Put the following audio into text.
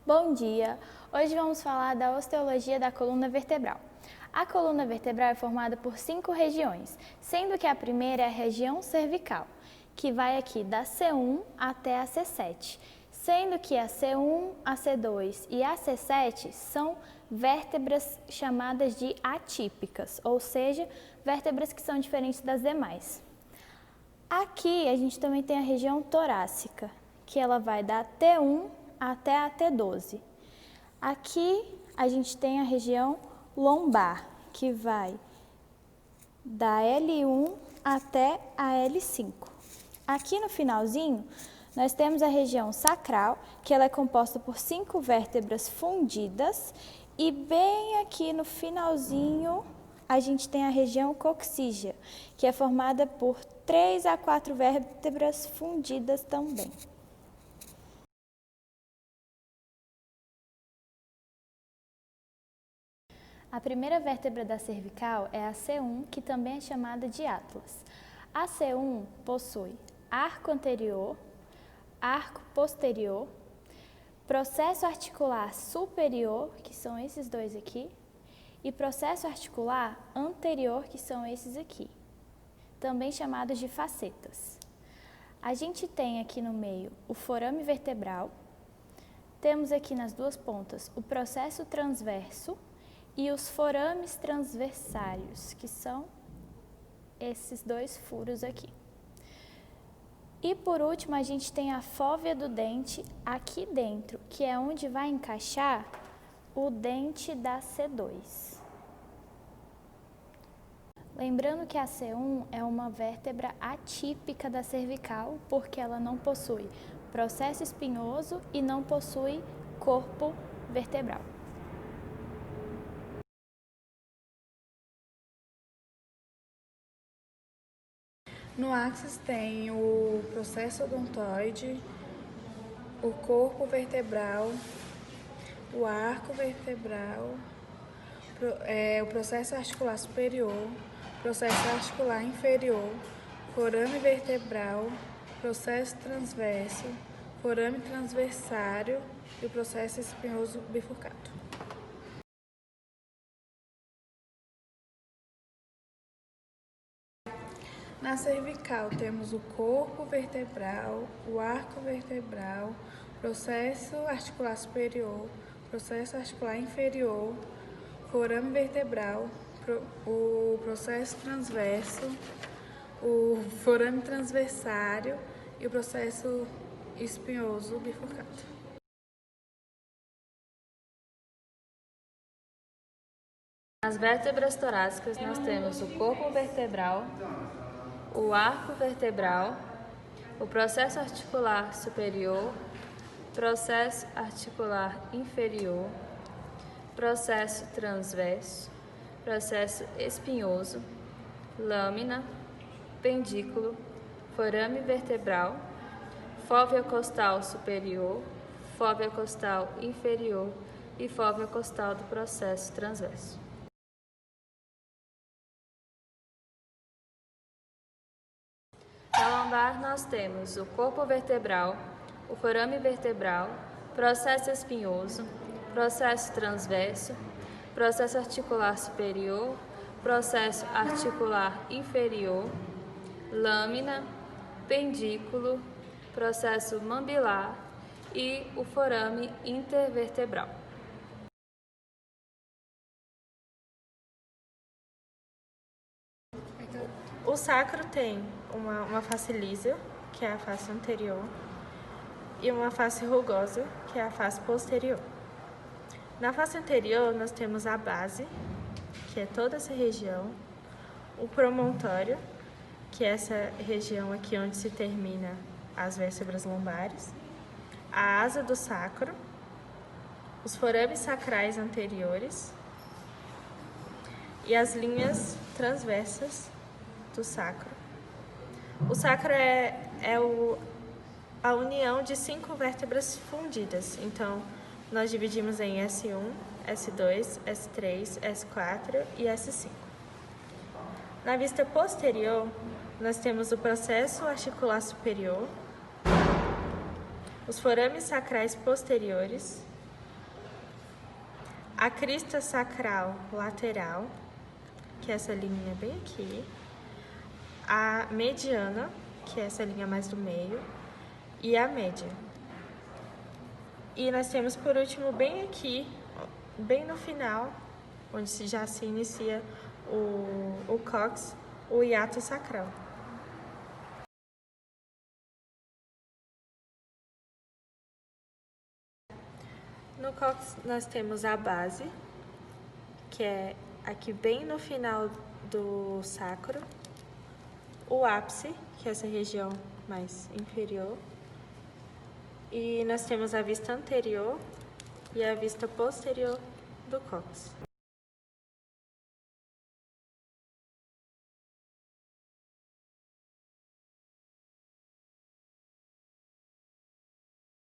Bom dia! Hoje vamos falar da osteologia da coluna vertebral. A coluna vertebral é formada por 5 regiões, sendo que a primeira é a região cervical, que vai aqui da C1 até a C7, sendo que a C1, a C2 e a C7 são vértebras chamadas de atípicas, ou seja, vértebras que são diferentes das demais. Aqui a gente também tem a região torácica, que ela vai da T1 até a T12. Aqui a gente tem a região lombar, que vai da L1 até a L5. Aqui no finalzinho, nós temos a região sacral, que ela é composta por 5 vértebras fundidas, e bem aqui no finalzinho, a gente tem a região coxígea, que é formada por 3 a 4 vértebras fundidas também. A primeira vértebra da cervical é a C1, que também é chamada de atlas. A C1 possui arco anterior, arco posterior, processo articular superior, que são esses dois aqui, e processo articular anterior, que são esses aqui, também chamados de facetas. A gente tem aqui no meio o forame vertebral, temos aqui nas duas pontas o processo transverso, e os forames transversários, que são esses dois furos aqui. E por último, a gente tem a fóvea do dente aqui dentro, que é onde vai encaixar o dente da C2. Lembrando que a C1 é uma vértebra atípica da cervical, porque ela não possui processo espinhoso e não possui corpo vertebral. No áxis tem o processo odontoide, o corpo vertebral, o arco vertebral, o processo articular superior, processo articular inferior, forame vertebral, processo transverso, forame transversário e o processo espinhoso bifurcado. Na cervical temos o corpo vertebral, o arco vertebral, processo articular superior, processo articular inferior, forame vertebral, o processo transverso, o forame transversário e o processo espinhoso bifurcado. Nas vértebras torácicas nós temos o corpo vertebral, o arco vertebral, o processo articular superior, processo articular inferior, processo transverso, processo espinhoso, lâmina, pendículo, forame vertebral, fóvea costal superior, fóvea costal inferior e fóvea costal do processo transverso. Na lombar nós temos o corpo vertebral, o forame vertebral, processo espinhoso, processo transverso, processo articular superior, processo articular inferior, lâmina, pendículo, processo mambilar e o forame intervertebral. O sacro tem uma face lisa, que é a face anterior, e uma face rugosa, que é a face posterior. Na face anterior, nós temos a base, que é toda essa região, o promontório, que é essa região aqui onde se termina as vértebras lombares, a asa do sacro, os forames sacrais anteriores e as linhas transversas do sacro. O sacro é a união de 5 vértebras fundidas. Então, nós dividimos em S1, S2, S3, S4 e S5. Na vista posterior, nós temos o processo articular superior, os forames sacrais posteriores, a crista sacral lateral, que é essa linha bem aqui, a mediana, que é essa linha mais do meio, e a média. E nós temos por último bem aqui, bem no final, onde já se inicia o cóccix, o hiato sacral. No cóccix nós temos a base, que é aqui bem no final do sacro, o ápice, que é essa região mais inferior, e nós temos a vista anterior e a vista posterior do cóccix.